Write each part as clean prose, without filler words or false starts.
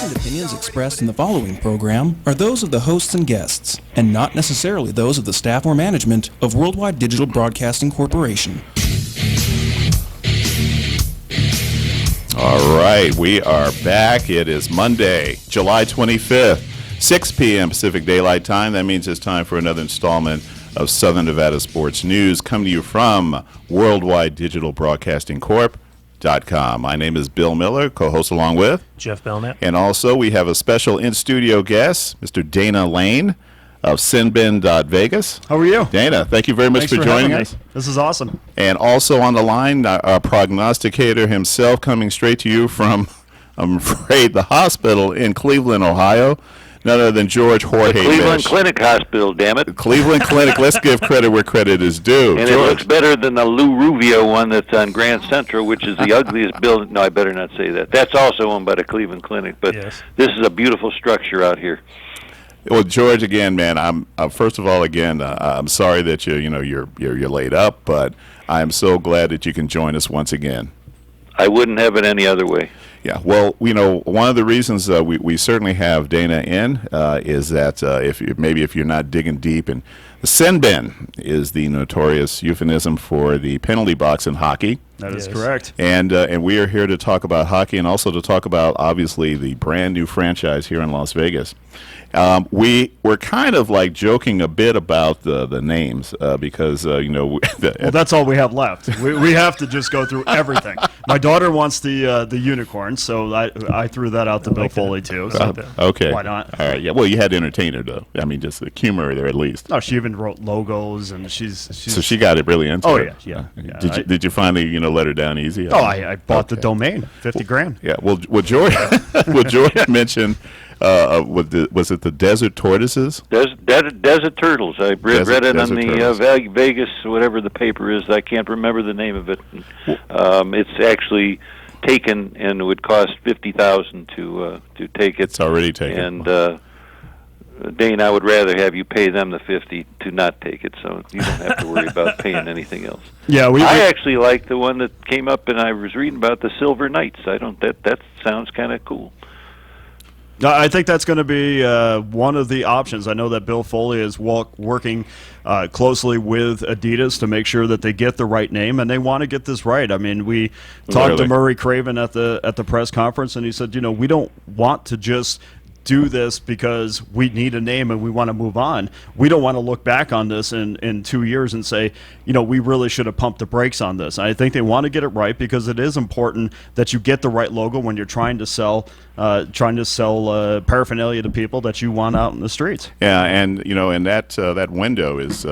views and opinions expressed in the following program are those of the hosts and guests, and not necessarily those of the staff or management of Worldwide Digital Broadcasting Corporation. All right, we are back. It is Monday, July 25th, 6 p.m. Pacific Daylight Time. That means it's time for another installment of Southern Nevada Sports News, coming to you from Worldwide Digital Broadcasting Corp.com. My name is Bill Miller, co-host along with Jeff Belknap. And also we have a special in-studio guest, Mr. Dana Lane of Sinbin.Vegas. How are you? Dana, thank you very much for joining us. This is awesome. And also on the line, our prognosticator himself, coming straight to you from, I'm afraid, the hospital in Cleveland, Ohio. None other than George Jorge Cleveland Mish. Clinic Hospital, damn it. Cleveland Clinic. Let's give credit where credit is due. And George. it looks better than the Lou Ruvio one that's on Grand Central, which is the ugliest building. No, I better not say that. That's also owned by the Cleveland Clinic. But Yes. This is a beautiful structure out here. Well, George, again, man, I'm first of all, again, I'm sorry that you're laid up, but I'm so glad that you can join us once again. I wouldn't have it any other way. Yeah, well, one of the reasons we certainly have Dana in is that if you're not digging deep, and the sin bin is the notorious euphemism for the penalty box in hockey. That is correct. And we are here to talk about hockey and also to talk about, obviously, the brand new franchise here in Las Vegas. We're kind of like joking a bit about the names because well, that's all we have left. We have to just go through everything. My daughter wants the unicorn, so I threw that out to Bill Foley too. So okay, why not? All right, yeah. Well, you had to entertain her though. I mean, just the humor there at least. No, she even wrote logos, and she's so she got it really into it. Yeah. Did you finally let her down easy? I bought the domain, $50,000. Yeah. Well, George mentioned. Was it the Desert Tortoises? Desert Turtles. I read it on the Turtles. Vegas, whatever the paper is. I can't remember the name of it. It's actually taken, and it would cost $50,000 to take it. It's already taken. And Dane, I would rather have you pay them the $50 to not take it, so you don't have to worry about paying anything else. Yeah, I actually like the one that came up, and I was reading about the Silver Knights. That sounds kind of cool. I think that's going to be one of the options. I know that Bill Foley is working closely with Adidas to make sure that they get the right name, and they want to get this right. I mean, we talked to Murray Craven at the press conference, and he said, we don't want to just do this because we need a name and we want to move on. We don't want to look back on this in 2 years and say, we really should have pumped the brakes on this. I think they want to get it right because it is important that you get the right logo when you're trying to sell paraphernalia to people that you want out in the streets. Yeah, and and that window is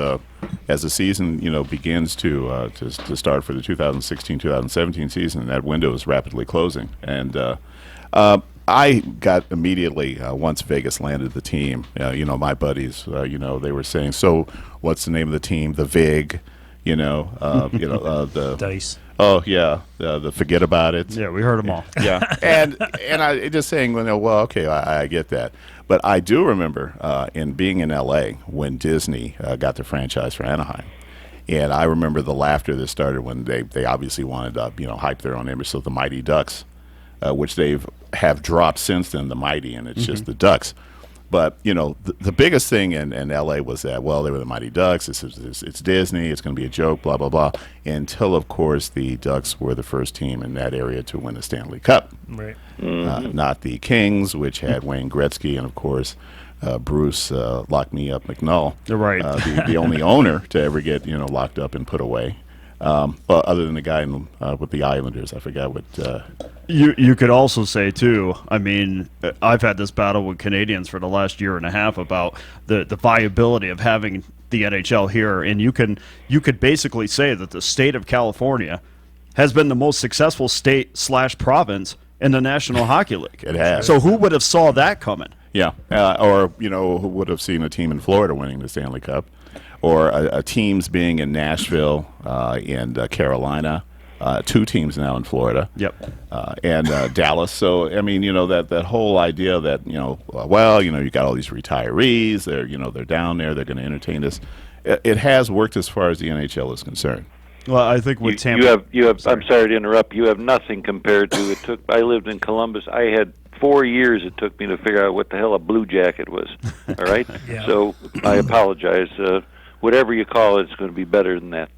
as the season begins to start for the 2016-2017 season, that window is rapidly closing, and I got immediately once Vegas landed the team. My buddies, they were saying, "So, what's the name of the team? The Vig, the Dice." Oh yeah, the forget about it. Yeah, we heard them all. Yeah, and I just saying, well, okay, I get that, but I do remember in being in L.A. when Disney got the franchise for Anaheim. And I remember the laughter that started when they obviously wanted to hype their own image. So the Mighty Ducks, which have dropped since then, the Mighty, and it's just the Ducks. But the biggest thing in L.A. was that, well, they were the Mighty Ducks. It's Disney. It's going to be a joke. Blah blah blah. Until of course the Ducks were the first team in that area to win the Stanley Cup. Right. Not the Kings, which had Wayne Gretzky and of course Bruce Lock Me Up McNull. Right. The only owner to ever get locked up and put away. Well, other than the guy with the Islanders, I forgot what. You could also say too. I mean, I've had this battle with Canadians for the last year and a half about the viability of having the NHL here, and you could basically say that the state of California has been the most successful state/province in the National Hockey League. It has. So who would have saw that coming? Yeah, or who would have seen a team in Florida winning the Stanley Cup, or a teams being in Nashville and Carolina. Two teams now in Florida. Yep. And Dallas. So I mean, that whole idea that you got all these retirees. They're down there. They're going to entertain us. It has worked as far as the NHL is concerned. Well, I think with Tampa, you have. Sorry. I'm sorry to interrupt. You have nothing compared to it. I lived in Columbus. I had 4 years it took me to figure out what the hell a blue jacket was. All right? Yeah. So I apologize. Whatever you call it, it's going to be better than that.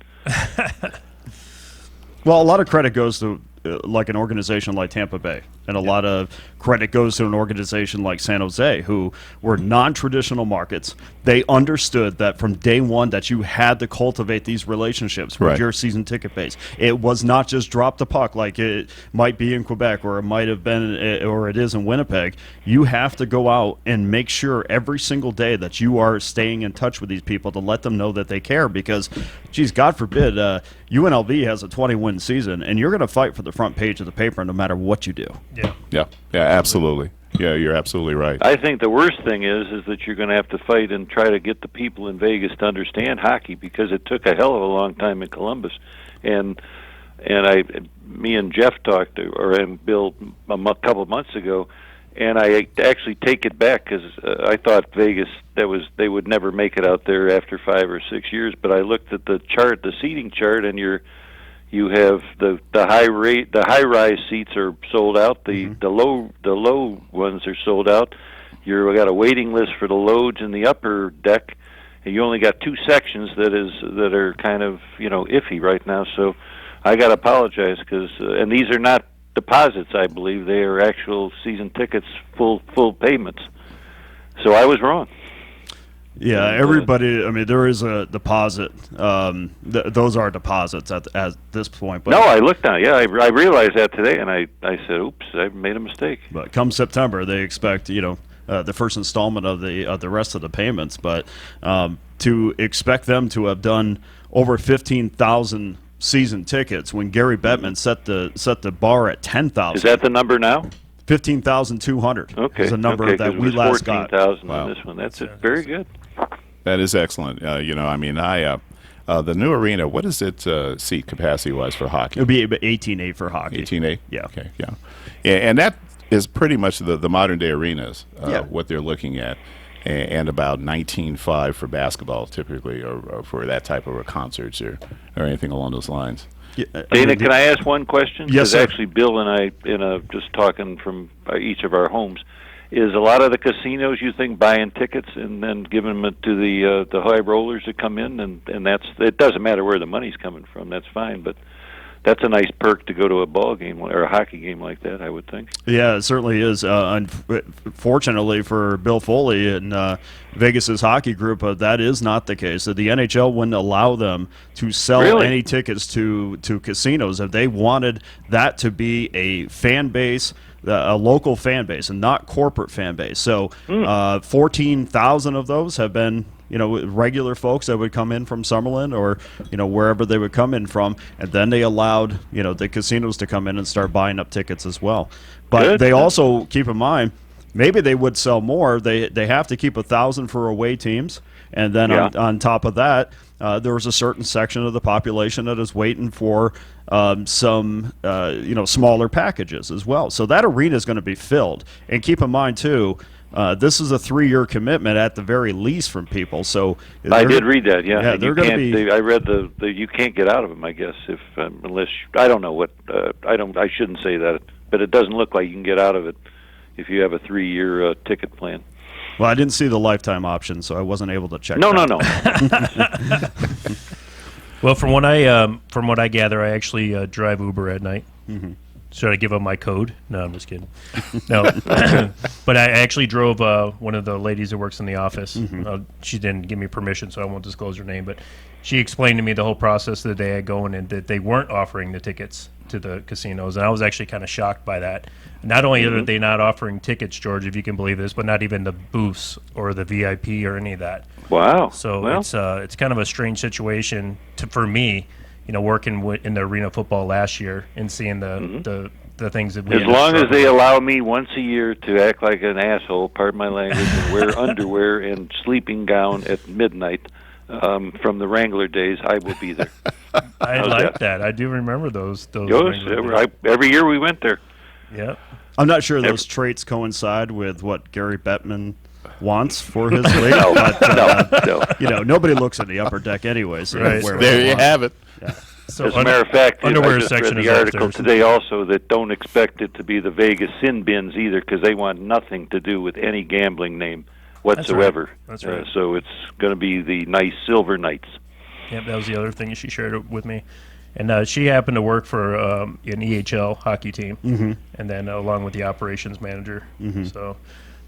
Well, a lot of credit goes to like an organization like Tampa Bay, and a lot of credit goes to an organization like San Jose, who were non-traditional markets. They understood that from day one that you had to cultivate these relationships with Right. your season ticket base. It was not just drop the puck like it might be in Quebec or it might have been or it is in Winnipeg. You have to go out and make sure every single day that you are staying in touch with these people to let them know that they care, because, geez, God forbid, UNLV has a 20-win season, and you're going to fight for the front page of the paper no matter what you do. Yeah. Yeah, absolutely. Yeah, you're absolutely right. I think the worst thing is that you're going to have to fight and try to get the people in Vegas to understand hockey, because it took a hell of a long time in Columbus, and me and Jeff talked and Bill a couple of months ago, and I actually take it back, because I thought Vegas they would never make it out there after 5 or 6 years. But I looked at the chart, the seating chart, and you have the high rise seats are sold out. The low ones are sold out. We got a waiting list for the loads in the upper deck, and you only got 2 sections that are kind of iffy right now. So I got to apologize, because and these are not deposits, I believe. They are actual season tickets, full payments. So I was wrong. Yeah, everybody. I mean, there is a deposit. Those are deposits at this point. But No, I looked now. Yeah, I realized that today, and I said, "Oops, I made a mistake." But come September, they expect the first installment of the rest of the payments. But to expect them to have done over 15,000 season tickets when Gary Bettman set the bar at 10,000. Is that the number now? 15,200 Okay, is a number that we last got. 14,000 Wow. on this one. That's it. Very good. That is excellent. The new arena, what is it seat capacity-wise for hockey? It would be 18.8 for hockey. 18A? Yeah. Okay, yeah. And that is pretty much the modern-day arenas, Yeah. what they're looking at, and about 19.5 for basketball typically, or for that type of concerts or anything along those lines. Yeah, Dana, can I ask one question? Yes, sir. Because actually, Bill and I, just talking from each of our homes, is a lot of the casinos, you think, buying tickets and then giving them to the high rollers that come in, and it doesn't matter where the money's coming from. That's fine, but that's a nice perk to go to a ball game or a hockey game like that, I would think. Yeah, it certainly is. Unfortunately for Bill Foley and Vegas's hockey group, that is not the case. The NHL wouldn't allow them to sell Really? any tickets to casinos. If they wanted that to be a fan base, a local fan base, and not corporate fan base. So 14,000 of those have been regular folks that would come in from Summerlin or wherever they would come in from, and then they allowed the casinos to come in and start buying up tickets as well. But Good. they also keep in mind, maybe they would sell more. They have to keep 1,000 for away teams, and then Yeah. on top of that, there was a certain section of the population that is waiting for some smaller packages as well. So that arena is going to be filled. And keep in mind too, this is a 3-year commitment at the very least from people. So I did read that. Yeah, Yeah, And they're you gonna can't. be- I read the you can't get out of them. I guess if unless I don't know what I shouldn't say that, but it doesn't look like you can get out of it if you have a 3-year ticket plan. Well, I didn't see the lifetime option, so I wasn't able to check. No. Well, from what I gather, I actually drive Uber at night. Mm-hmm. Should I give up my code? No, I'm just kidding. No, but I actually drove one of the ladies that works in the office. Mm-hmm. She didn't give me permission, so I won't disclose her name. But she explained to me the whole process the day I go in, and that they weren't offering the tickets to the casinos, and I was actually kind of shocked by that. Not only are they not offering tickets, George, if you can believe this, but not even the booths or the VIP or any of that. Wow. So well, it's kind of a strange situation for me, working in the arena football last year and seeing the things that we as end up long as they struggling with. allow me once a year to act like an asshole, pardon my language, and wear underwear and sleeping gown at midnight from the Wrangler days, I will be there. I How's like that? that. I do remember those. Yes, every year we went there. Yeah. I'm not sure those traits coincide with what Gary Bettman wants for his league, but No. nobody looks at the upper deck anyway. So Right. where There they you want. have it. Yeah. So As a matter of fact, I underwear just read section is the article upstairs. today also that don't expect it to be the Vegas sin bins either, because they want nothing to do with any gambling name whatsoever. That's right. So it's going to be the nice Silver Knights. Yep, that was the other thing she shared with me. And she happened to work for an EHL hockey team, and then along with the operations manager. So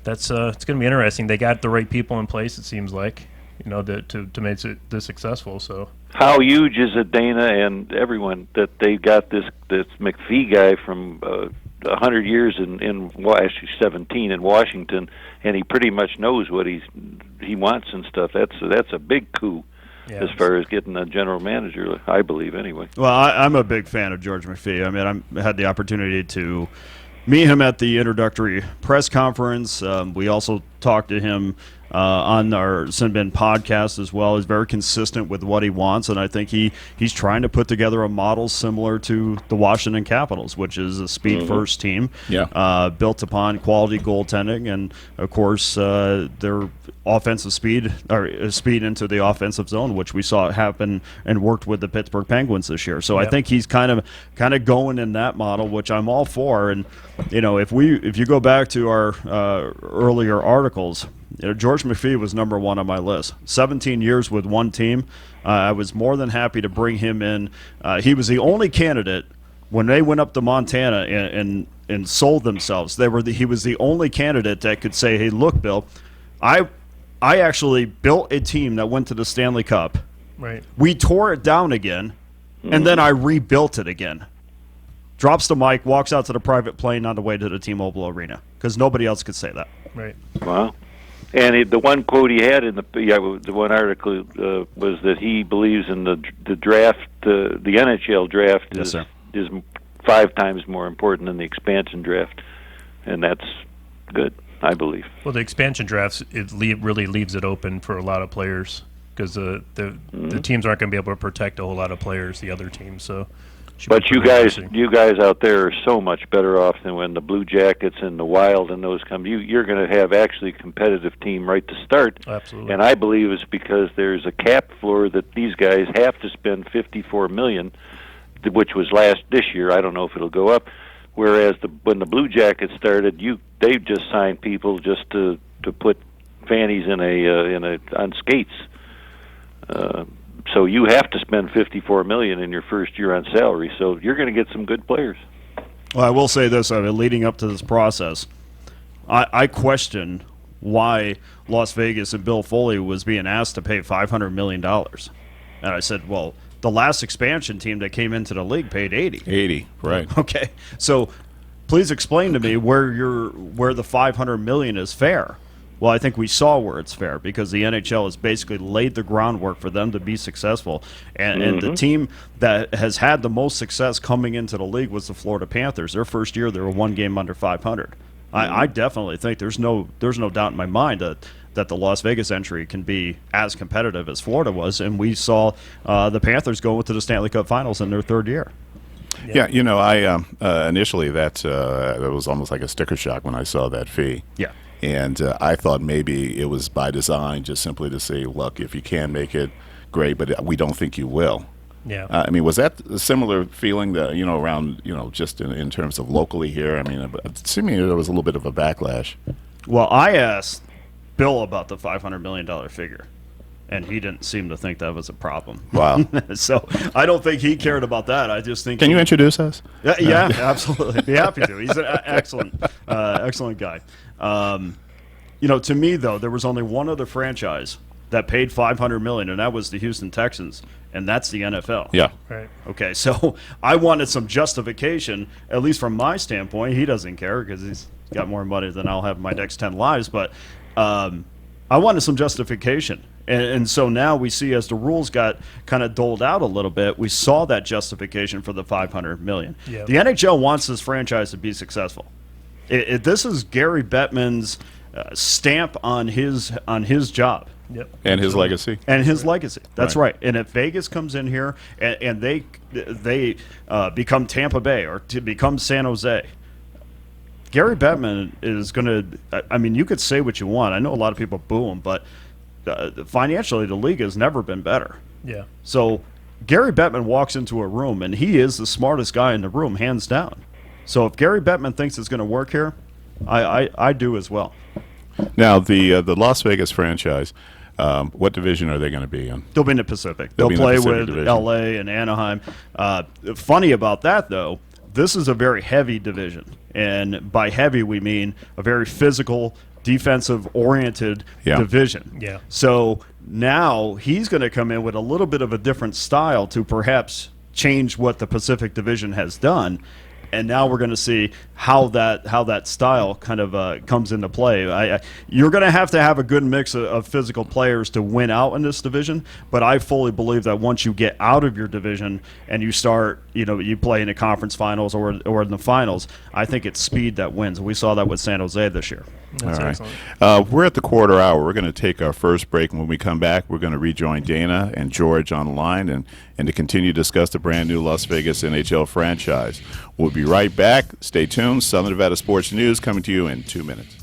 that's it's going to be interesting. They got the right people in place, it seems like, to make it this successful. So How huge is it, Dana and everyone, that they got this McPhee guy from 100 years actually 17 in Washington, and he pretty much knows what he wants and stuff. That's a big coup. Yeah, as far as getting a general manager, I believe, anyway. Well, I'm a big fan of George McPhee. I mean, I had the opportunity to meet him at the introductory press conference. We also talked to him on our Sinbin podcast as well. He's very consistent with what he wants, and I think he's trying to put together a model similar to the Washington Capitals, which is a speed-first team, built upon quality goaltending, and of course their offensive speed into the offensive zone, which we saw happen and worked with the Pittsburgh Penguins this year. So I think he's kind of going in that model, which I'm all for. And if you go back to our earlier articles, George McPhee was number one on my list. 17 years with one team. I was more than happy to bring him in. He was the only candidate when they went up to Montana and sold themselves. He was the only candidate that could say, "Hey, look, Bill, I actually built a team that went to the Stanley Cup. right. We tore it down again, and then I rebuilt it again." Drops the mic, walks out to the private plane on the way to the T-Mobile Arena, because nobody else could say that. Right. Wow. And the one quote he had in the one article was that he believes in the draft, the NHL draft Yes, is 5 times more important than the expansion draft, and that's good, I believe. Well, the expansion drafts really leaves it open for a lot of players because the teams aren't going to be able to protect a whole lot of players, the other teams. So, but you guys out there are so much better off than when the Blue Jackets and the Wild and those come. You're going to have actually a competitive team right to start. Absolutely. And I believe it's because there's a cap floor that these guys have to spend $54 million, which was this year. I don't know if it'll go up. Whereas when the Blue Jackets started, they just signed people just to put fannies on skates. So you have to spend $54 million in your first year on salary. So you're going to get some good players. Well, I will say this: leading up to this process, I question why Las Vegas and Bill Foley was being asked to pay $500 million, and I said, well, the last expansion team that came into the league paid 80, right. Okay, so please explain to me where the $500 million is fair. Well, I think we saw where it's fair because the NHL has basically laid the groundwork for them to be successful. And the team that has had the most success coming into the league was the Florida Panthers. Their first year, they were one game under 500. I definitely think there's no doubt in my mind that the Las Vegas entry can be as competitive as Florida was. And we saw the Panthers go into the Stanley Cup Finals in their third year. Yeah, I initially that was almost like a sticker shock when I saw that fee. Yeah. And I thought maybe it was by design, just simply to say, look, if you can make it, great, but we don't think you will. Yeah. I mean, was that a similar feeling that, around, just in terms of locally here? I mean, it seemed to me there was a little bit of a backlash. Well, I asked Bill about the $500 million figure, and he didn't seem to think that was a problem. Wow. So I don't think he cared about that. I just think. Can you introduce us? Yeah, absolutely. Be happy to. He's an excellent guy. To me, though, there was only one other franchise that paid $500 million, and that was the Houston Texans, and that's the NFL. Yeah. Right. Okay, so I wanted some justification, at least from my standpoint. He doesn't care because he's got more money than I'll have in my next 10 lives, but I wanted some justification. And so now we see, as the rules got kind of doled out a little bit, we saw that justification for the $500 million. Yep. The NHL wants this franchise to be successful. This is Gary Bettman's stamp on his job. Yep. And his legacy. And his legacy. That's Right. right. And if Vegas comes in here and they become Tampa Bay or to become San Jose, Gary Bettman is going to – I mean, you could say what you want. I know a lot of people boo him, but financially the league has never been better. Yeah. So Gary Bettman walks into a room, and he is the smartest guy in the room, hands down. So if Gary Bettman thinks it's going to work here, I do as well. Now, the Las Vegas franchise, what division are they going to be in? They'll be in the Pacific. They'll They'll be in the play Pacific with Division. L.A. and Anaheim. Funny about that, though, this is a very heavy division. And by heavy, we mean a very physical, defensive-oriented division. Yeah. So now he's going to come in with a little bit of a different style to perhaps change what the Pacific Division has done. And now we're going to see how that style kind of comes into play. You're going to have a good mix of physical players to win out in this division, but I fully believe that once you get out of your division and you start, you play in the conference finals or in the finals, I think it's speed that wins. We saw that with San Jose this year. That's All right. excellent. We're at the quarter hour. We're going to take our first break, and when we come back, we're going to rejoin Dana and George on the line and to continue to discuss the brand new Las Vegas NHL franchise. We'll be right back. Stay tuned. Southern Nevada Sports News coming to you in 2 minutes.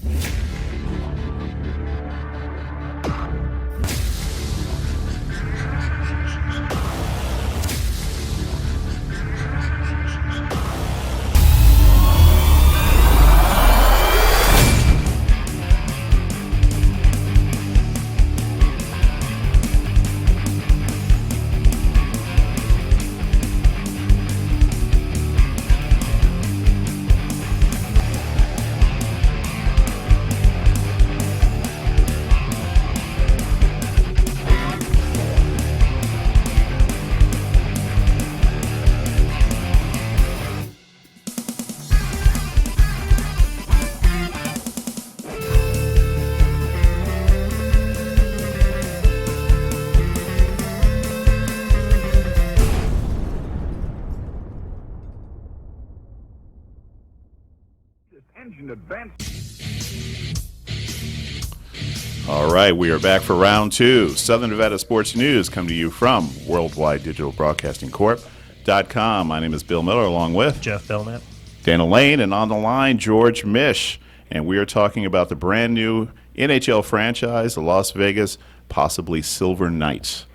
All right, we are back for round two. Southern Nevada Sports News come to you from Worldwide Digital Broadcasting Corp.com. My name is Bill Miller, along with Jeff Belknap. Dana Lane, and on the line, George Mish. And we are talking about the brand new NHL franchise, the Las Vegas, possibly Silver Knights,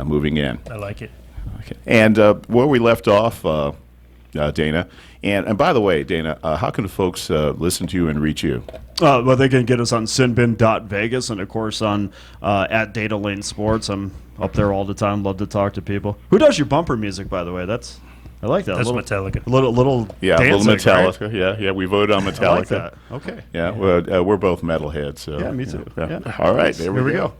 moving in. I like it. Okay. And where we left off, Dana, and by the way, Dana, how can the folks listen to you and reach you? Well, they can get us on sinbin.vegas and, of course, on at Data Lane Sports. I'm up there all the time. Love to talk to people. Who does your bumper music, by the way? I like that. That's Metallica. Little Yeah, dancing, little Metallica. right? Yeah, we voted on Metallica. I like that. Okay. Yeah, we're both metalheads. So, Yeah, me too. Yeah. All right, there we go.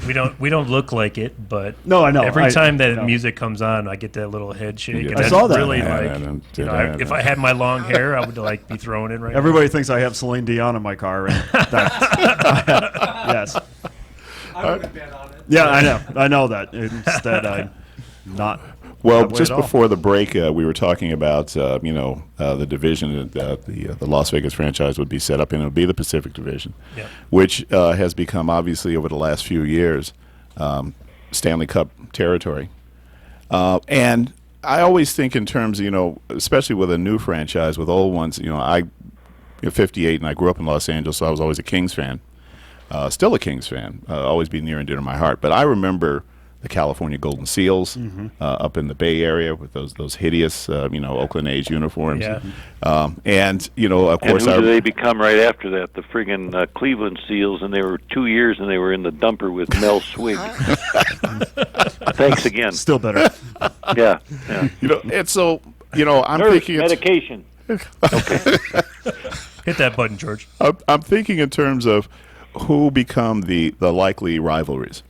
We don't look like it, but No, I know. every time that know. music comes on, I get that little head shake. Yeah. And I that's saw that. really Yeah, if I had my long hair, I would be thrown in right Everybody thinks I have Celine Dion in my car, and yes. I would have been on it. Yeah, I know that. Instead, I'm not. Well, that way just at all. before the break, we were talking about the division that the Las Vegas franchise would be set up in. It would be the Pacific Division, Yeah. which has become obviously over the last few years Stanley Cup territory. And I always think in terms, especially with a new franchise, with old ones. I'm 58 and I grew up in Los Angeles, so I was always a Kings fan. Still a Kings fan. Always be near and dear to my heart. But I remember the California Golden Seals up in the Bay Area with those hideous, Oakland A's uniforms. Yeah. And, of course, and who did they become right after that? The friggin' Cleveland Seals, and they were 2 years, and they were in the dumper with Mel Swig. Thanks again. Still better. Yeah. and so, I'm Nurse, thinking it's, medication. Hit that button, George. I'm thinking in terms of who become the likely rivalries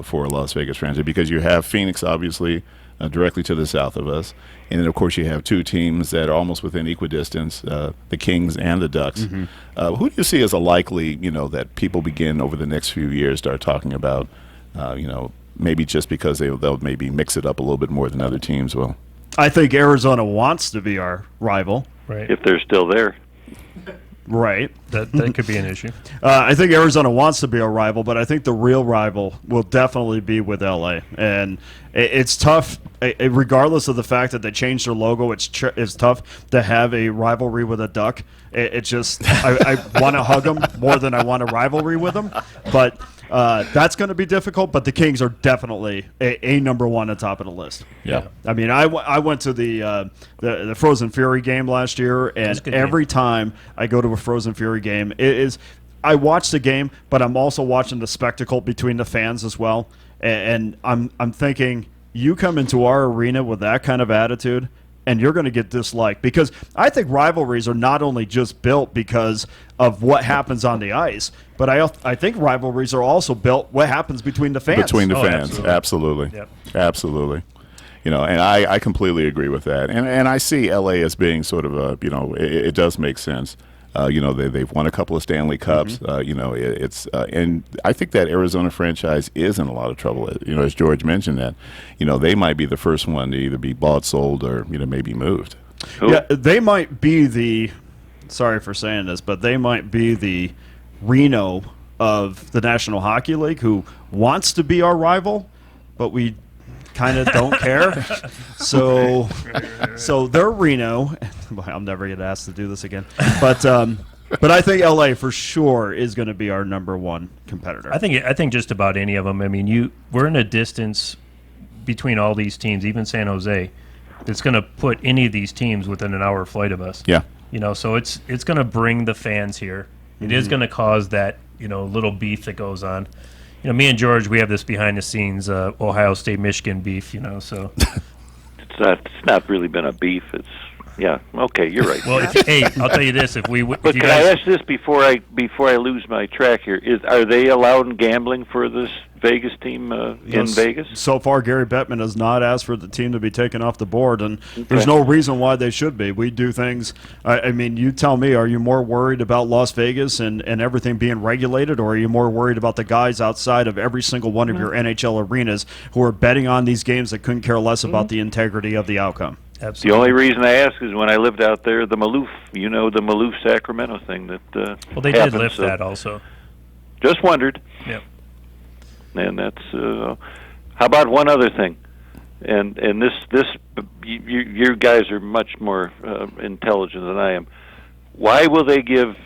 for Las Vegas franchise, because you have Phoenix, obviously, directly to the south of us, and then of course you have two teams that are almost within equidistance, the Kings and the Ducks. Who do you see as a likely, that people begin over the next few years start talking about, maybe just because they'll maybe mix it up a little bit more than other teams will? I think Arizona wants to be our rival. Right. If they're still there. Right. That could be an issue. I think Arizona wants to be a rival, but I think the real rival will definitely be with LA. And it's tough, regardless of the fact that they changed their logo, it's tough to have a rivalry with a Duck. It's just, I want to hug them more than I want a rivalry with them. But that's going to be difficult, but the Kings are definitely a number one on top of the list. Yeah. I mean, I went to the Frozen Fury game last year, and every time I go to a Frozen Fury game, I watch the game, but I'm also watching the spectacle between the fans as well. And I'm thinking, you come into our arena with that kind of attitude, and you're going to get disliked, because I think rivalries are not only just built because of what happens on the ice, but I think rivalries are also built what happens between the fans. Between the fans, absolutely. Yep. Absolutely. And I completely agree with that. And I see LA as being sort of it does make sense. They've won a couple of Stanley Cups. And I think that Arizona franchise is in a lot of trouble. As George mentioned that, they might be the first one to either be bought, sold, or maybe moved. Yeah, they might be sorry for saying this, but they might be the Reno of the National Hockey League, who wants to be our rival, but we kind of don't care. So they're Reno. I'm never going to ask to do this again. But I think LA for sure is going to be our number one competitor. I think just about any of them. I mean, we're in a distance between all these teams, even San Jose, that's going to put any of these teams within an hour flight of us. Yeah. So it's going to bring the fans here. It is going to cause that little beef that goes on. Me and George, we have this behind the scenes Ohio State Michigan beef. So it's not really been a beef. Yeah, okay, you're right. Well, hey, I'll tell you this: if you can I ask this before I lose my track here? Are they allowed gambling for this Vegas team in Vegas? So far, Gary Bettman has not asked for the team to be taken off the board, and there's no reason why they should be. We do things. I mean, you tell me: are you more worried about Las Vegas and everything being regulated, or are you more worried about the guys outside of every single one of your NHL arenas who are betting on these games that couldn't care less about the integrity of the outcome? Absolutely. The only reason I ask is when I lived out there, the Maloof, the Maloof Sacramento thing that well, they happened, did lift that also. Just wondered. Yep. And that's how about one other thing, and this you guys are much more intelligent than I am. Why will they give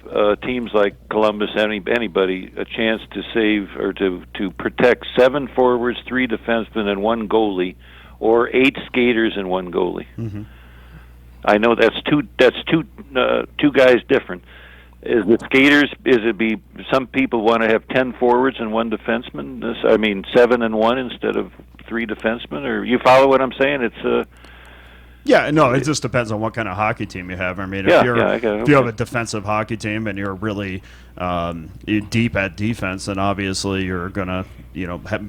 teams like Columbus, anybody, a chance to save or to protect 7 forwards, 3 defensemen, and 1 goalie? Or 8 skaters and 1 goalie. Mm-hmm. I know that's two guys different. Is the skaters? Is it be some people want to have 10 forwards and 1 defenseman? 7 and 1 instead of 3 defensemen. Or you follow what I'm saying? It's Yeah, no, it just depends on what kind of hocky team you have. I mean, if you have a defensive hockey team and you're really deep at defense, then obviously you're going to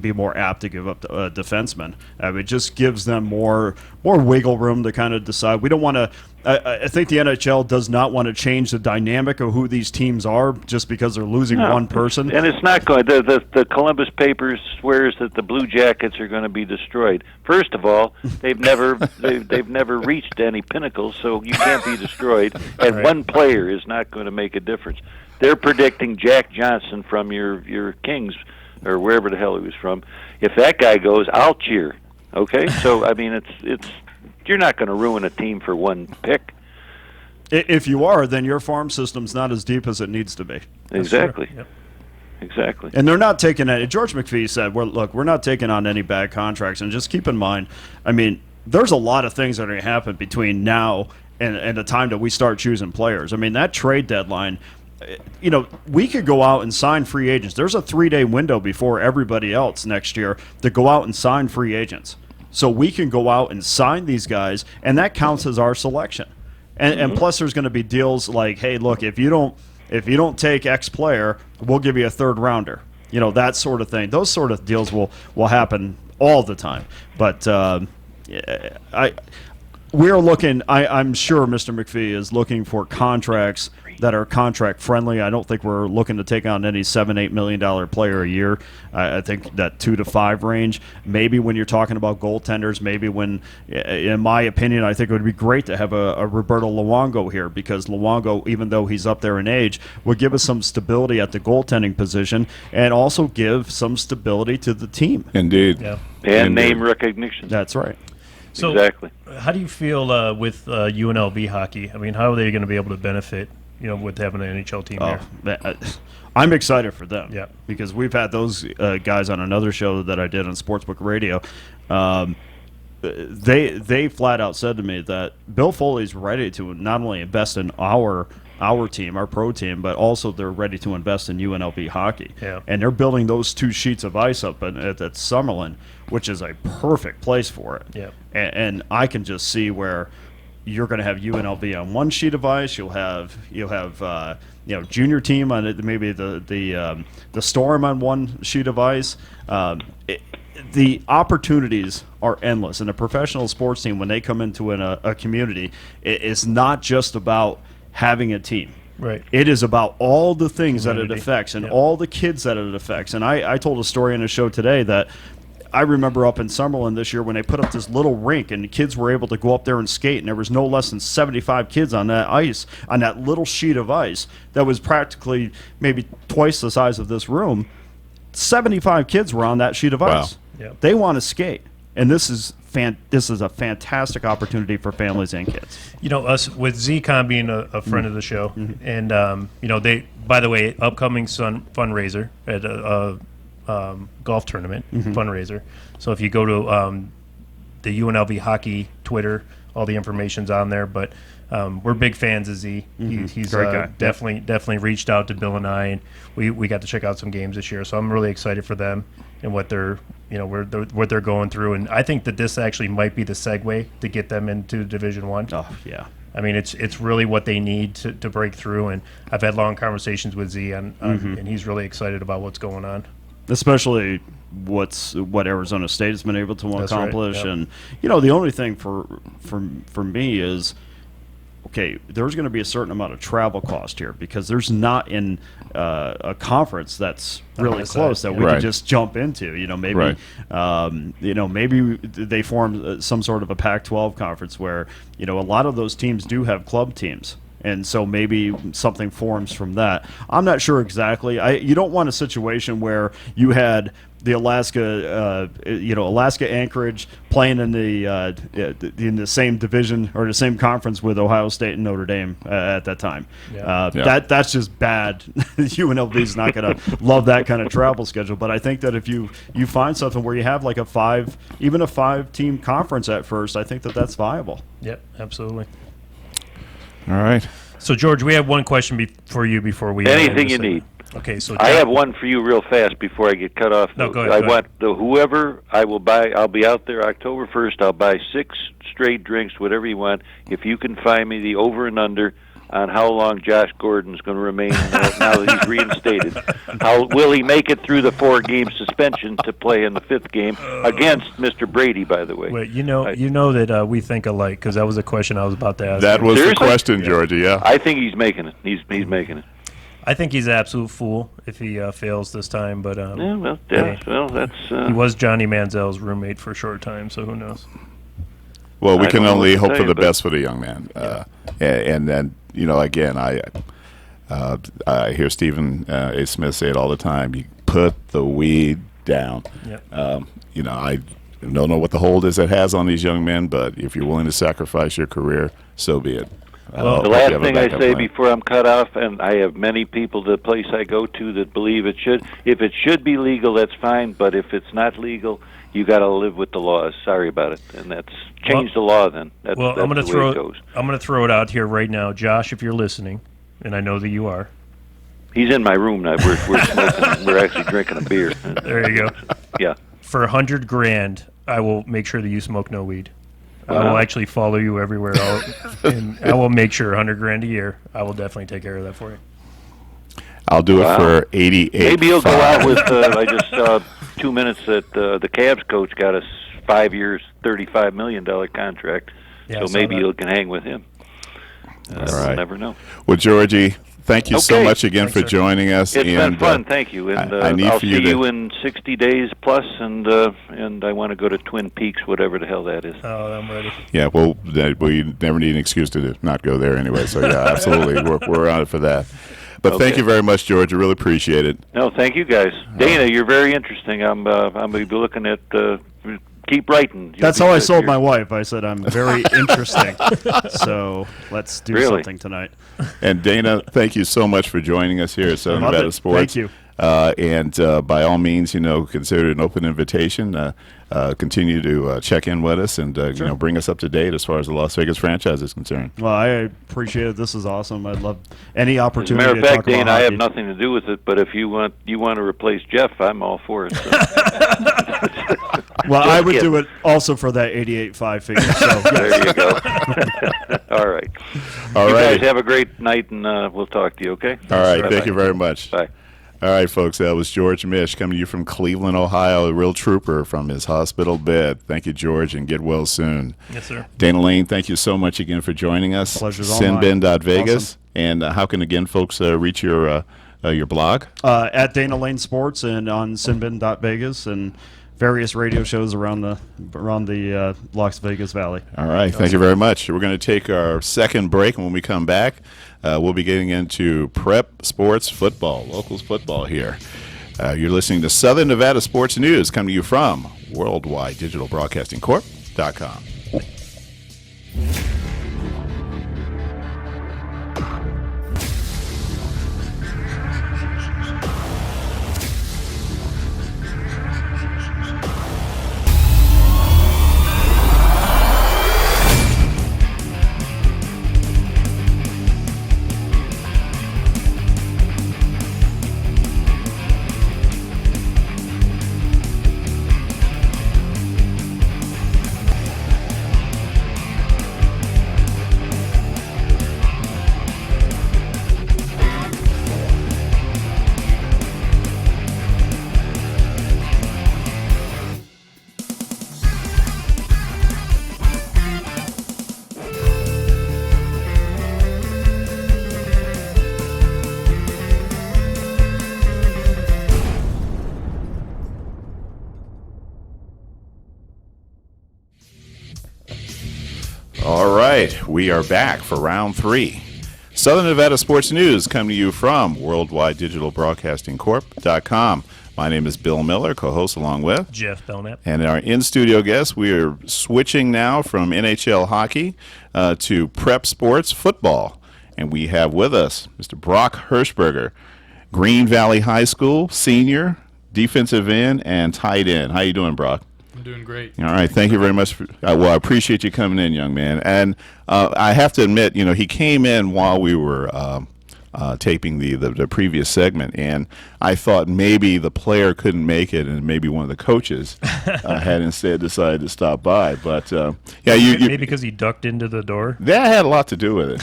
be more apt to give up to a defenseman. It just gives them more wiggle room to kind of decide. We don't want to. I think the NHL does not want to change the dynamic of who these teams are just because they're losing one person. And it's not going. The Columbus paper swears that the Blue Jackets are going to be destroyed. First of all, they've never reached any pinnacle, so you can't be destroyed. And one player is not going to make a difference. They're predicting Jack Johnson from your Kings or wherever the hell he was from. If that guy goes, I'll cheer. Okay, so I mean, it's you're not going to ruin a team for 1 pick. If you are, then your farm system's not as deep as it needs to be. Exactly. Yep. Exactly. And they're not taking it. George McPhee said, we're not taking on any bad contracts. And just keep in mind, I mean, there's a lot of things that are going to happen between now and the time that we start choosing players. I mean, that trade deadline, we could go out and sign free agents. There's a 3-day window before everybody else next year to go out and sign free agents. So we can go out and sign these guys, and that counts as our selection. And plus, there's going to be deals like, hey, look, if you don't take X player, we'll give you a 3rd rounder. That sort of thing. Those sort of deals will happen all the time. But we're looking. I'm sure Mr. McPhee is looking for contracts that are contract friendly. I don't think we're looking to take on any $7-8 million player a year. I think that 2 to 5 range. Maybe when you're talking about goaltenders, maybe when, in my opinion, I think it would be great to have a Roberto Luongo here, because Luongo, even though he's up there in age, would give us some stability at the goaltending position and also give some stability to the team. Indeed. Yeah. And name recognition. That's right. So exactly. How do you feel with UNLV hockey? I mean, how are they going to be able to benefit with having an NHL team here. I'm excited for them. Yeah. Because we've had those guys on another show that I did on Sportsbook Radio. They flat out said to me that Bill Foley's ready to not only invest in our team, our pro team, but also they're ready to invest in UNLV hockey. Yeah. And they're building those 2 sheets of ice up at Summerlin, which is a perfect place for it. Yeah. And I can just see where you're going to have UNLV on 1 sheet of ice. You'll have junior team on it, maybe the Storm on 1 sheet of ice. The opportunities are endless, and a professional sports team, when they come into a community, it's not just about having a team. Right. It is about all the things that it Community. affects and Yep. all the kids that it affects. And I told a story in a show today that I remember up in Summerlin this year when they put up this little rink and the kids were able to go up there and skate, and there was no less than 75 kids on that ice, on that little sheet of ice that was practically maybe twice the size of this room. 75 kids were on that sheet of ice. Yep. They want to skate, and this is a fantastic opportunity for families and kids. Us with ZCon being a friend of the show, and they, by the way, upcoming fundraiser at a golf tournament fundraiser. So if you go to the UNLV hockey Twitter, all the information's on there. But we're big fans of Z. He's Great guy. definitely reached out to Bill and I, and we got to check out some games this year. So I'm really excited for them and what they're what they're going through. And I think that this actually might be the segue to get them into Division I. Oh, yeah. I mean, it's really what they need to break through. And I've had long conversations with Z, and he's really excied about what's going on. Especially what Arizona State has been able to That's right, accomplish. yep. And the only thing for me is, okay, there's going to be a certain amount of travel cost here because there's not in a conference that's really That's close right, that yeah. we Right. can just jump into. Maybe Right. maybe they form some sort of a Pac-12 conference where a lot of those teams do have club teams. And so maybe something forms from that. I'm not sure exactly. You don't want a situation where you had the Alaska Anchorage playing in the same division or the same conference with Ohio State and Notre Dame at that time. Yeah. That's just bad. UNLV's not going to love that kind of travel schedule. But I think that if you find something where you have like a 5-team conference at first, I think that's viable. Yep, absolutely. All right. So, George, we have one question for you before we Anything you need. Okay, so I have one for you real fast before I get cut off. No, go ahead, I go want whoever I will buy. I'll be out there October 1st. I'll buy 6 straight drinks, whatever you want. If you can find me the over and under on how long Josh Gordon's going to remain now that he's reinstated. How will he make it through the 4-game suspension to play in the 5th game against Mr. Brady? By the way, Wait, you know that we think alike because that was a question I was about to ask. That was Seriously? the question, Georgia. Yeah. I think he's making it. He's making it. I think he's an absolute fool if he fails this time. But That's he was Johnny Manziel's roommate for a short time, so who knows? Well, we I can don't know only what to hope tell for you, the but- best for the young man. And then, again, I hear Stephen A. Smith say it all the time. You put the weed down. Yep. I don't know what the hold is it has on these young men, but if you're willing to sacrifice your career, so be it. Well, The last thing I say before I'm cut off, and I have many people, the place I go to, that believe it should. If it should be legal, that's fine. But if it's not legal, you got to live with the laws. Sorry about it, and that's change the law. Then that's, Well, that's I'm going the to way it goes. I'm going to throw it out here right now, Josh. If you're listening, and I know that you are, He's in my room now. We're smoking. We're actually drinking a beer. there you go. Yeah. For $100,000, I will make sure that you smoke no weed. I will Wow. actually follow you everywhere, and I will make sure $100,000 a year. I will definitely take care of that for you. I'll do it Wow. for 88. Maybe he'll go out with. I just saw 2 minutes that the Cavs coach got a 5 years, $35 million contract. Yeah, I So saw maybe that. you can hang with him. All We'll right. never know. Well, Georgie, thank you so Okay. much again Thanks, for sir. joining us. It's been and, fun, thank you. And I need I'll for see you to- you in 60 days plus, and I want to go to Twin Peaks, whatever the hell that is. Oh, I'm ready. Yeah, well, we never need an excuse to not go there anyway. So, yeah, absolutely. We're on it for that. But thank Okay. you very much, George. I really appreciate it. No, thank you guys. Dana, you're very interesting. I'm going to be looking at keep writing. You'll That's be how I good. sold You're- my wife. I said I'm very interesting. So let's do Really? something tonight. And Dana, thank you so much for joining us here at Southern Love Nevada it. Sports. Thank you. And by all means, consider it an open invitation. Continue to check in with us and bring us up to date as far as the Las Vegas franchise is concerned. Well, I appreciate it. This is awesome. I'd love any As a opportunity matter of to fact, talk about Dana, I have hockey. nothing to do with it. But if you want to replace Jeff, I'm all for it. So. Well, I would kidding. do it also for that 88.5 figure. So There you go. All right. All You right. guys have a great night, and we'll talk to you. Okay. All right. Bye-bye. Thank you very much. Bye. All right, folks. That was George Mish coming to you from Cleveland, Ohio, a real trooper from his hospital bed. Thank you, George, and get well soon. Yes, sir. Dana Lane, thank you so much again for joining us. Pleasure's all mine. Sinbin.Vegas. Awesome. And how can, again, folks reach your blog? At Dana Lane Sports and on Sinbin.Vegas and various radio shows around the Las Vegas Valley. All right. Thank you very much. We're going to take our second break, and when we come back, we'll be getting into prep sports football, locals football here. You're listening to Southern Nevada Sports News coming to you from WWDBTV.com. All right, we are back for round 3. Southern Nevada Sports News coming to you from WWDBTV.com. My name is Bill Miller, co-host along with Jeff Belknap. and our in-studio guest. We are switching now from NHL hockey to prep sports football. And we have with us Mr. Brock Hirschberger, Green Valley High School, senior, defensive end, and tight end. How you doing, Brock? I'm doing great. All right, thank you very much. I appreciate you coming in, young man. And I have to admit, he came in while we were taping the previous segment, and I thought maybe the player couldn't make it, and maybe one of the coaches had instead decided to stop by. But Maybe because he ducked into the door. that had a lot to do with it.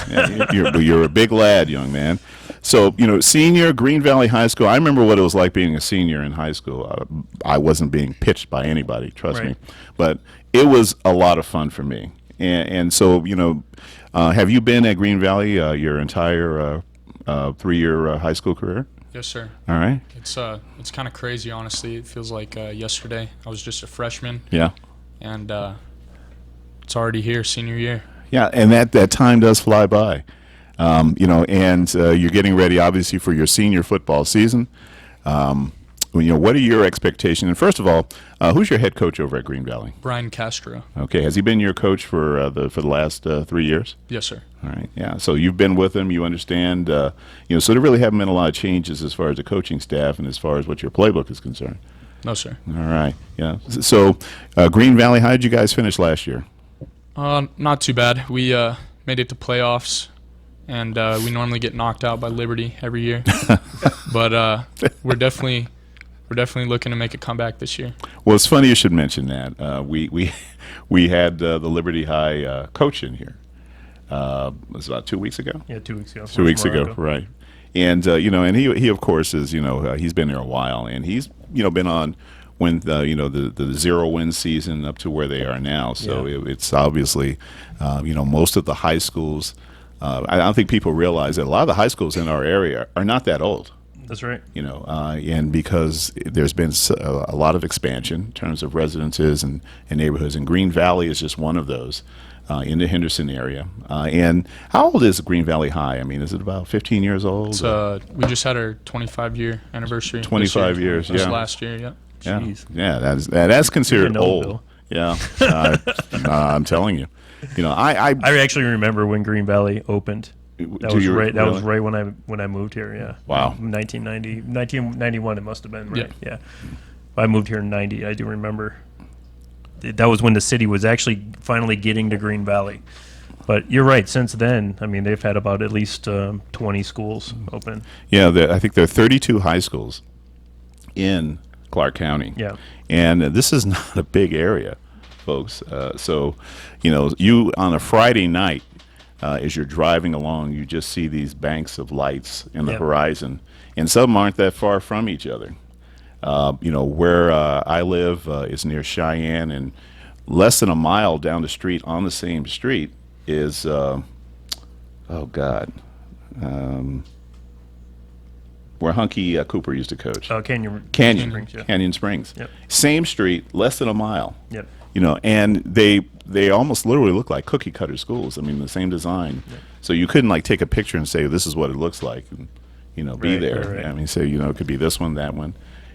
Yeah, you're a big lad, young man. So, senior, Green Valley High School. I remember what it was like being a senior in high school. I wasn't being pitched by anybody, trust me. Right. But it was a lot of fun for me. And so, have you been at Green Valley your entire 3-year high school career? Yes, sir. All right. It's kind of crazy, honestly. It feels like yesterday. I was just a freshman, Yeah. and it's already here, senior year. Yeah, and that time does fly by. And you're getting ready, obviously, for your senior football season. What are your expectations? And first of all, who's your head coach over at Green Valley? Brian Castro. Okay, has he been your coach for the last 3 years? Yes, sir. All right, yeah. So you've been with him, you understand. So there really haven't been a lot of changes as far as the coaching staff and as far as what your playbook is concerned. No, sir. All right, yeah. So Green Valley, how did you guys finish last year? Not too bad. We made it to playoffs, and we normally get knocked out by Liberty every year. But we're definitely looking to make a comeback this year. Well, it's funny you should mention that. We had the Liberty High coach in here. It was about 2 weeks ago. Yeah, 2 weeks ago. 2 weeks ago, Morocco. right? And and he of course is he's been there a while, and he's been on when the 0-win season up to where they are now. So Yeah. it's obviously most of the high schools. I don't think people realize that a lot of the high schools in our area are not that old. That's right. And because there's been a lot of expansion in terms of residences and neighborhoods, and Green Valley is just one of those in the Henderson area. And how old is Green Valley High? I mean, is it about 15 years old? It's, we just had our 25-year anniversary. this 25 year. years, Just yeah. last year, yeah. Yeah, Jeez. yeah, that's considered Getting old, old. Bill. Yeah, I'm telling you. I I actually remember when Green Valley opened. That do was you right. That was really? right when I moved here. Yeah. Wow. 1991. It must have been right. Yeah. I moved here in '90. I do remember. That was when the city was actually finally getting to Green Valley. But you're right. Since then, I mean, they've had about at least 20 schools open. Yeah, I think there are 32 high schools in Clark County. Yeah. And this is not a big area, folks. So, you on a Friday night, as you're driving along, you just see these banks of lights in the Yep. horizon, and some aren't that far from each other. Where I live is near Cheyenne, and less than a mile down the street on the same street is, where Hunky Cooper used to coach. Canyon Canyon, yeah. Canyon Springs. Yep. Same street, less than a mile. Yep. And they almost literally look like cookie cutter schools. I mean, the same design. Yep. So you couldn't like take a picture and say this is what it looks like, and be Right, there. right. I mean, say it could be this one, that one,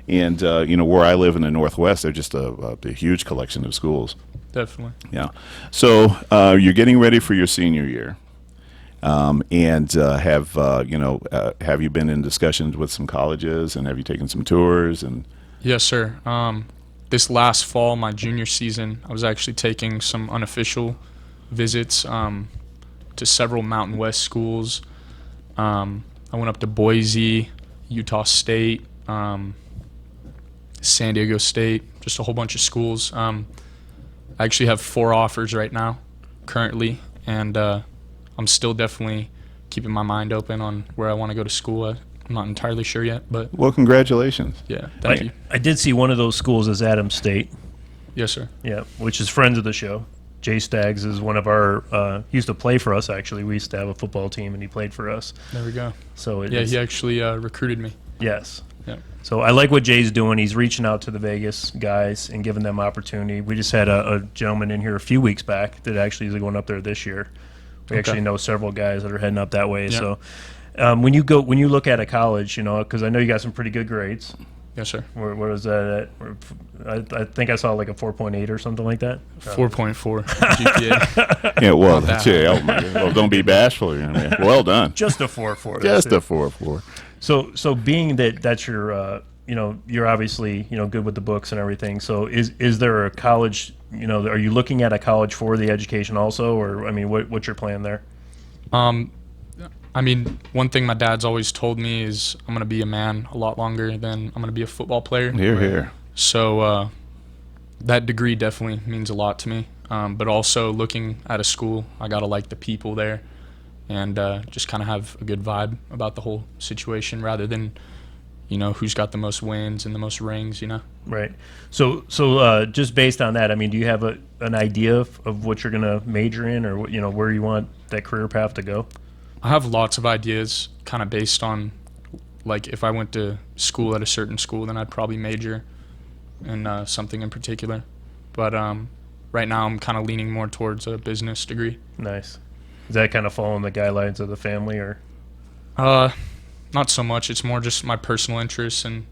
and where I live in the Northwest, they're just a huge collection of schools. Definitely. Yeah. So you're getting ready for your senior year. And have you been in discussions with some colleges, and have you taken some tours? And Yes, sir. This last fall, my junior season, I was actually taking some unofficial visits to several Mountain West schools. I went up to Boise, Utah State, San Diego State, just a whole bunch of schools. I actually have 4 offers right now, currently, and I'm still definitely keeping my mind open on where I want to go to school. I'm not entirely sure yet, but well, congratulations. yeah, thank you. I did see one of those schools as Adams State. Yes, sir. Yeah, which is friends of the show. Jay Staggs is one of our. He used to play for us. Actually, we used to have a football team, and he played for us. There we go. So Yeah, he actually recruited me. yes. Yeah. So I like what Jay's doing. He's reaching out to the Vegas guys and giving them opportunity. We just had a gentleman in here a few weeks back that actually is going up there this year. We actually know several guys that are heading up that way. Yeah. So when you look at a college, because I know you got some pretty good grades. Yes, sir. Where was that at? I think I saw like a 4.8 or something like that. 4.4 GPA. Yeah, well, Not that oh my God. Well, don't be bashful. Well done. Just a 4.4. Just a 4.4. So being that's your you're obviously good with the books and everything. So is there a college? Are you looking at a college for the education also, or I mean, what's your plan there? I mean, one thing my dad's always told me is I'm going to be a man a lot longer than I'm going to be a football player. Here, here. So that degree definitely means a lot to me. But also looking at a school, I got to like the people there and just kind of have a good vibe about the whole situation rather than, who's got the most wins and the most rings, Right. So just based on that, I mean, do you have an idea of what you're going to major in, or where you want that career path to go? I have lots of ideas kind of based on, like, if I went to school at a certain school, then I'd probably major in something in particular. But right now I'm kind of leaning more towards a business degree. Nice. Is that kind of following the guidelines of the family, or? Not so much. It's more just my personal interests and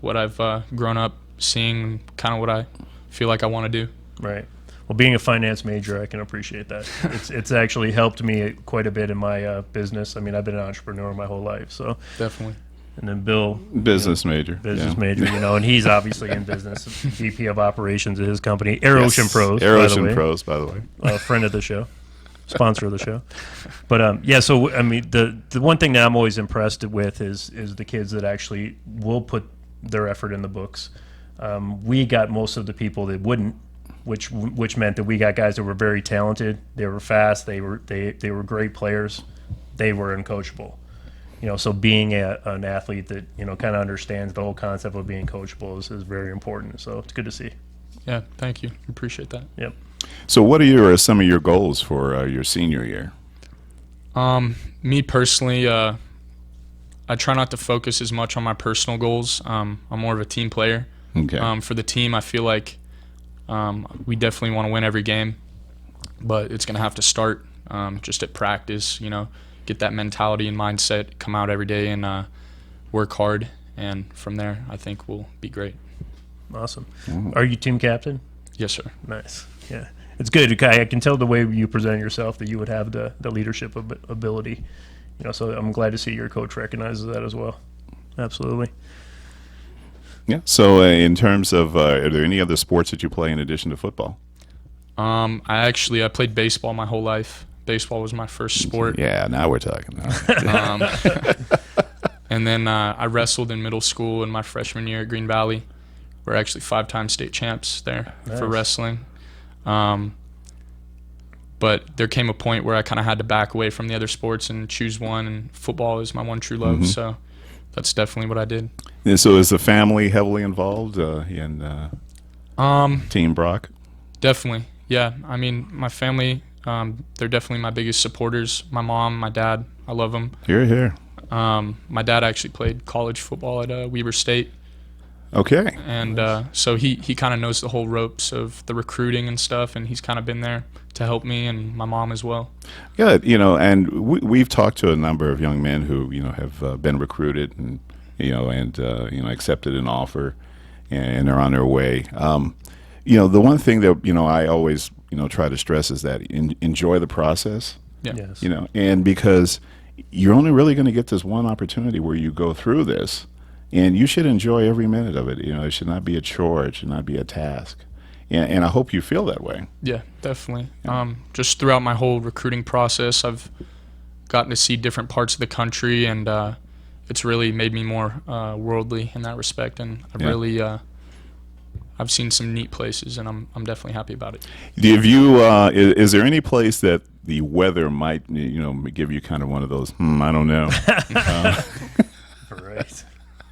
what I've grown up seeing, kind of what I feel like I want to do. Right. Well, being a finance major, I can appreciate that. It's actually helped me quite a bit in my business. I mean, I've been an entrepreneur my whole life, so. Definitely. And then Bill, Business major. business Yeah. major, and he's obviously in business. VP of operations at his company, Air Yes. Ocean Pros. Air by the Ocean way. Pros, by the way. A friend of the show, sponsor of the show. But yeah, so I mean, the one thing that I'm always impressed with is the kids that actually will put their effort in the books. We got most of the people that wouldn't, which meant that we got guys that were very talented. They were fast. They were great players. They were uncoachable. So being an athlete that kind of understands the whole concept of being coachable is very important. So it's good to see. Yeah, thank you. Appreciate that. Yep. So what are some of your goals for your senior year? Me personally, I try not to focus as much on my personal goals. I'm more of a team player. Okay. For the team, I feel like we definitely want to win every game, but it's going to have to start just at practice, get that mentality and mindset, come out every day and work hard, and from there I think we'll be great. Awesome. Are you team captain? Yes, sir. Nice. Yeah. It's good. I can tell the way you present yourself that you would have the leadership ability. So I'm glad to see your coach recognizes that as well. Absolutely. Yeah. So in terms of, are there any other sports that you play in addition to football? I played baseball my whole life. Baseball was my first sport. Yeah, now we're talking. And then I wrestled in middle school in my freshman year at Green Valley. We're actually 5-time state champs there for wrestling. But there came a point where I kind of had to back away from the other sports and choose one, and football is my one true love. So that's definitely what I did. And so is the family heavily involved in Team Brock? Definitely, yeah. I mean, my family, they're definitely my biggest supporters. My mom, my dad, I love them. Here. My dad actually played college football at Weber State. Okay. And so he kind of knows the whole ropes of the recruiting and stuff, and he's kind of been there to help me, and my mom as well. Good. And we've talked to a number of young men who, have been recruited and, accepted an offer and are on their way. The one thing that, I always, try to stress is that enjoy the process. Yeah. Yes. And because you're only really going to get this one opportunity where you go through this, and you should enjoy every minute of it. It should not be a chore. It should not be a task. And I hope you feel that way. Yeah, definitely. Just throughout my whole recruiting process, I've gotten to see different parts of the country, and it's really made me more worldly in that respect. And I've seen some neat places, and I'm definitely happy about it. Have you? Is there any place that the weather might, give you kind of one of those? I don't know. Right.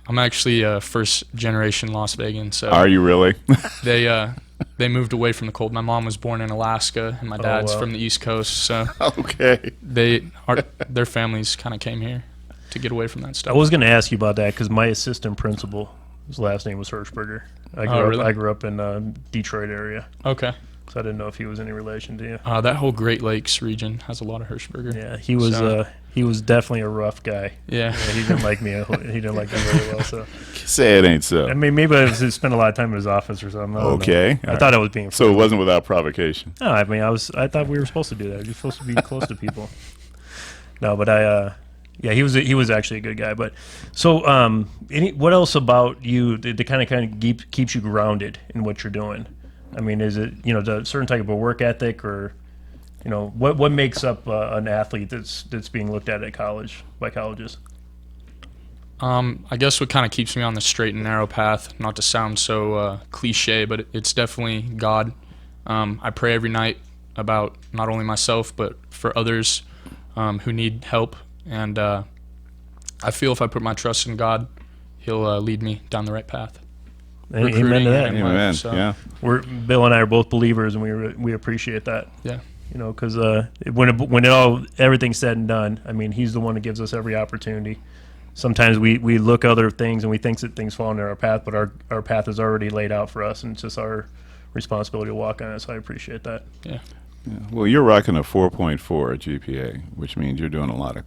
I'm actually first generation Las Vegan, so Are you really? they moved away from the cold. My mom was born in Alaska, and my dad's from the East Coast, so Okay. their families kind of came here to get away from that stuff. I was going to ask you about that because my assistant principal, his last name was Hirschberger. I grew up in Detroit area, Okay. so I didn't know if he was any relation to you. That whole Great Lakes region has a lot of Hirschberger. Yeah, he was definitely a rough guy. Yeah. He didn't like me. He didn't like me very well. So Say it ain't so. I mean, maybe I spent a lot of time in his office or something. I don't know. Okay. I thought I was being. So it wasn't without provocation. No, I mean, I thought we were supposed to do that. You're supposed to be close to people. No, but he was actually a good guy. But so, what else about you that kind of keeps you grounded in what you're doing? I mean, is it the certain type of work ethic, or what makes up an athlete that's being looked at college by colleges? I guess what kind of keeps me on the straight and narrow path, not to sound so cliche, but it's definitely God. I pray every night about not only myself, but for others who need help. And I feel if I put my trust in God, He'll lead me down the right path. Amen to that. Amen. So, Yeah. Bill and I are both believers, and we appreciate that. Yeah. Because when everything's said and done, I mean, He's the one that gives us every opportunity. Sometimes we look other things and we think that things fall into our path, but our path is already laid out for us, and it's just our responsibility to walk on it. So I appreciate that. Yeah. Well, you're rocking a 4.4 GPA, which means you're doing a lot of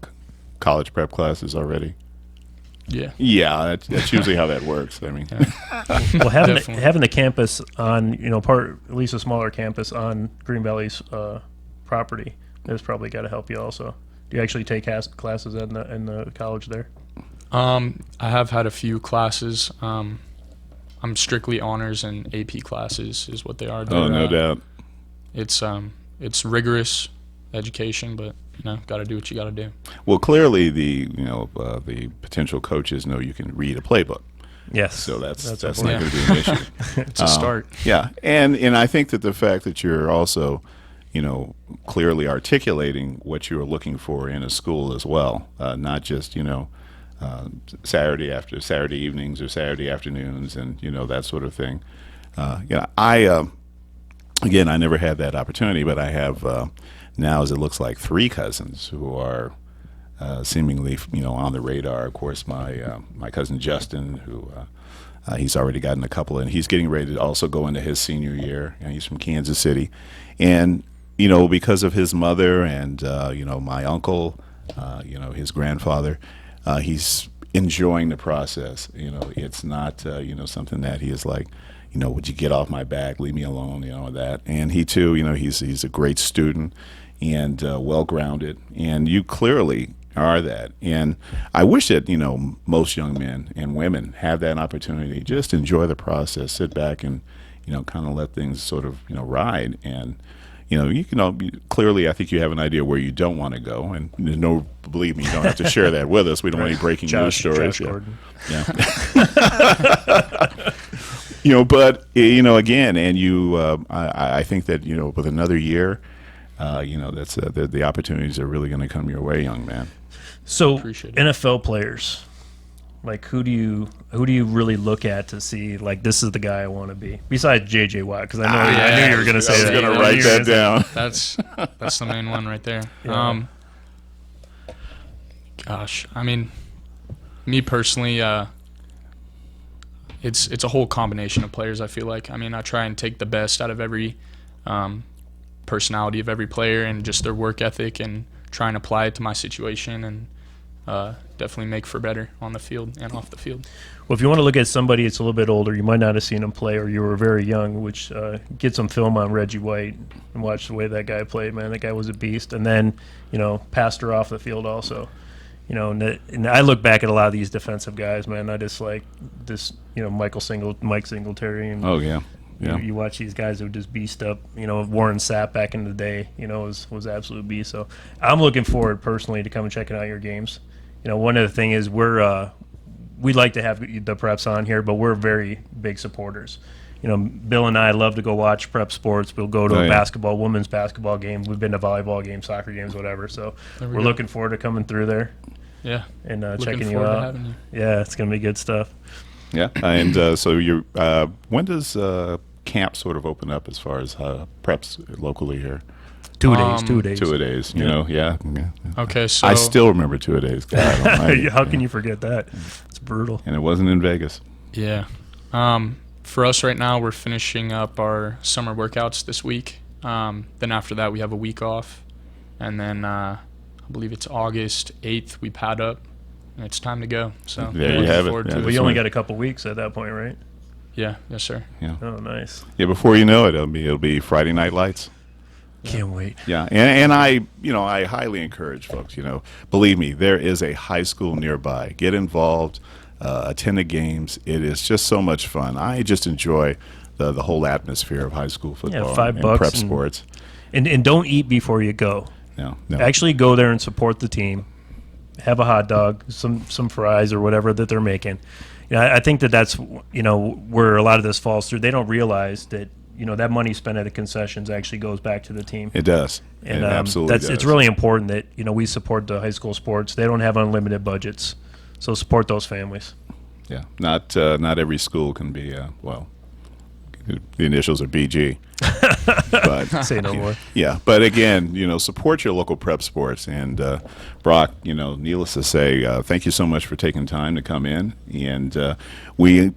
college prep classes already. Yeah. Yeah, that's usually how that works. I mean, Well, having Definitely. the campus on, at least a smaller campus on Green Valley's property, that's probably got to help you also. Do you actually take classes in the college there? I have had a few classes. I'm strictly honors and AP classes is what they are. oh, no doubt. It's rigorous education, but got to do what you got to do. Well, clearly the potential coaches know you can read a playbook, Yes. so that's not important. going to be an issue. It's a start. Yeah, and I think that the fact that you're also, clearly articulating what you are looking for in a school as well, not just Saturday evenings or Saturday afternoons and that sort of thing. I never had that opportunity, but I have now, as it looks like, 3 cousins who are seemingly on the radar. Of course, my cousin Justin, who he's already gotten a couple, and he's getting ready to also go into his senior year. And he's from Kansas City, and because of his mother and my uncle, his grandfather, he's enjoying the process. It's not something that he is like, would you get off my back, leave me alone, that. And he too, he's a great student and well-grounded, and you clearly are that. And I wish that most young men and women have that opportunity. Just enjoy the process, sit back and kind of let things sort of ride. And clearly I think you have an idea where you don't want to go, and there's no, believe me, you don't have to share that with us. We don't want any breaking news stories. Josh Gordon. Yeah. But again, and I think that with another year, that's the opportunities are really going to come your way, young man. So Appreciate it. NFL players, like who do you really look at to see like this is the guy I want to be besides J.J. Watt? Because I knew you were going to say that. I was going to write that down. That's the main one right there. Yeah. Gosh, I mean, me personally, it's a whole combination of players. I feel like. I mean, I try and take the best out of every personality of every player and just their work ethic, and try and apply it to my situation, and definitely make for better on the field and off the field. Well, if you want to look at somebody that's a little bit older, you might not have seen him play, or you were very young, which get some film on Reggie White and watch the way that guy played. Man, that guy was a beast. And then, passed her off the field also. And I look back at a lot of these defensive guys, man. I just like this, Mike Singletary. And Oh, yeah. Yeah. You watch these guys who just beast up. Warren Sapp back in the day, was absolute beast. So I'm looking forward personally to come and checking out your games. One of the thing is we like to have the preps on here, but we're very big supporters. Bill and I love to go watch prep sports. We'll go to a women's basketball game. We've been to volleyball games, soccer games, whatever. So we're looking forward to coming through there. Yeah. And Looking checking you forward to out. having you. Yeah, it's gonna be good stuff. Yeah. And so you're when does camp sort of open up as far as preps locally here? 2 days. 2 days. 2 days. Yeah. Okay, so I still remember 2 days. God, I don't like it. How can you forget that? It's brutal. And it wasn't in Vegas. Yeah. For us right now, we're finishing up our summer workouts this week. Then after that, we have a week off. And then I believe it's August 8th, we pad up. And it's time to go. So There you looking have it. forward Yeah. to Well, you only got a couple weeks at that point, right? Yeah, yes, sir. Yeah. Oh, nice. Yeah. Before you know it, it'll be Friday Night Lights. Can't wait. Yeah, and I highly encourage folks. Believe me, there is a high school nearby. Get involved, attend the games. It is just so much fun. I just enjoy the whole atmosphere of high school football. Yeah, $5 and prep and- sports. And don't eat before you go. No. Actually go there and support the team. Have a hot dog, some fries or whatever that they're making. I think that's where a lot of this falls through. They don't realize that that money spent at the concessions actually goes back to the team. It does. And it absolutely does. It's really important that we support the high school sports. They don't have unlimited budgets, so support those families. Yeah, not every school can be the initials are BG. But Say no more. Yeah, but again, support your local prep sports. And Brock, needless to say, thank you so much for taking time to come in. And we,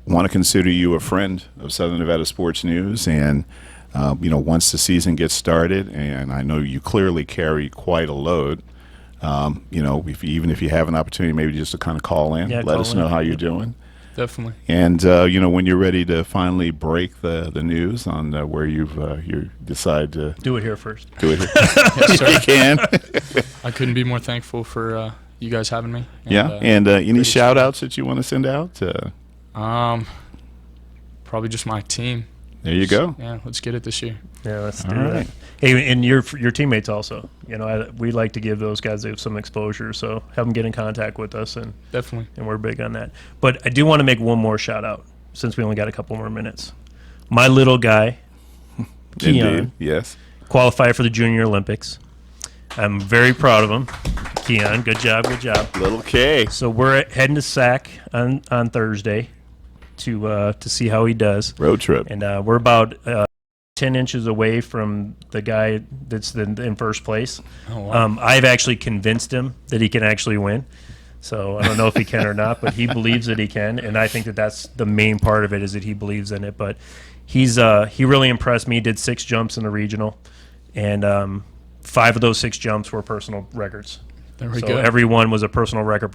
want to consider you a friend of Southern Nevada Sports News. And once the season gets started, and I know you clearly carry quite a load. Even if you have an opportunity, maybe just to kind of call in, let us know how you're doing. Definitely. And when you're ready to finally break the news on where you decide to Do it here first. do it, Yes, sir. you can. I couldn't be more thankful for you guys having me. Yeah. And any shout outs that you want to send out? Probably just my team. There you go. Yeah, let's get it this year. Yeah, let's do All that. right. Hey, and your teammates also. We like to give those guys some exposure, so have them get in contact with us, and Definitely. we're big on that. But I do want to make one more shout out since we only got a couple more minutes. My little guy, Keon, Indeed. Yes. qualified for the Junior Olympics. I'm very proud of him. Keon, good job. Little K. So we're heading to SAC on Thursday to see how he does. Road trip. And we're about 10 inches away from the guy that's in first place. Oh, wow. I've actually convinced him that he can actually win. So I don't know if he can or not, but he believes that he can. And I think that's the main part of it, is that he believes in it. But he really impressed me. He did 6 jumps in the regional. And 5 of those 6 jumps were personal records. There we So go. every one was a personal record.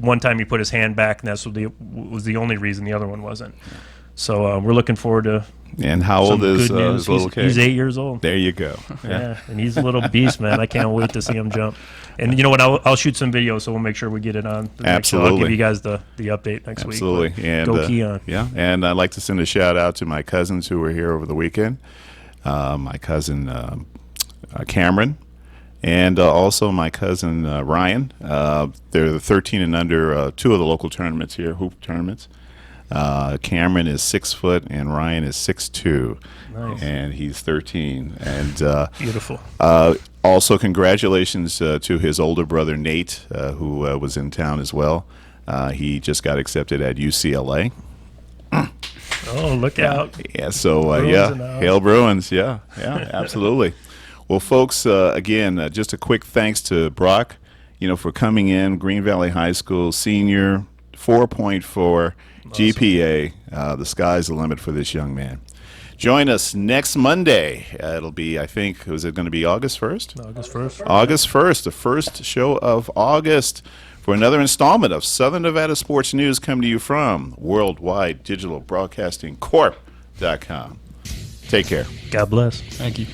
One time he put his hand back, and that's was the only reason. The other one wasn't. So we're looking forward to And how some old is good news. his little kid? He's 8 years old. There you go. Yeah, and he's a little beast, man. I can't wait to see him jump. And you know what? I'll shoot some videos, so we'll make sure we get it on the next show. I'll give Absolutely. you guys the update next week. Absolutely. But And go Keon. yeah, and I'd like to send a shout out to my cousins who were here over the weekend. My cousin Cameron, and also my cousin Ryan. They're the 13 and under, two of the local tournaments here, hoop tournaments. Cameron is 6 foot and Ryan is 6'2", Nice. and he's 13. And Beautiful. also, congratulations to his older brother Nate, who was in town as well. He just got accepted at UCLA. Oh, look out. Yeah, so Bruins in the house. Hail Bruins, yeah, absolutely. Well, folks, again, just a quick thanks to Brock, for coming in. Green Valley High School senior, 4.4 GPA. The sky's the limit for this young man. Join us next Monday. It'll be, I think, was it going to be August 1st? August 1st. August 1st, the first show of August, for another installment of Southern Nevada Sports News coming to you from Worldwide Digital Broadcasting Corp.com. Take care. God bless. Thank you.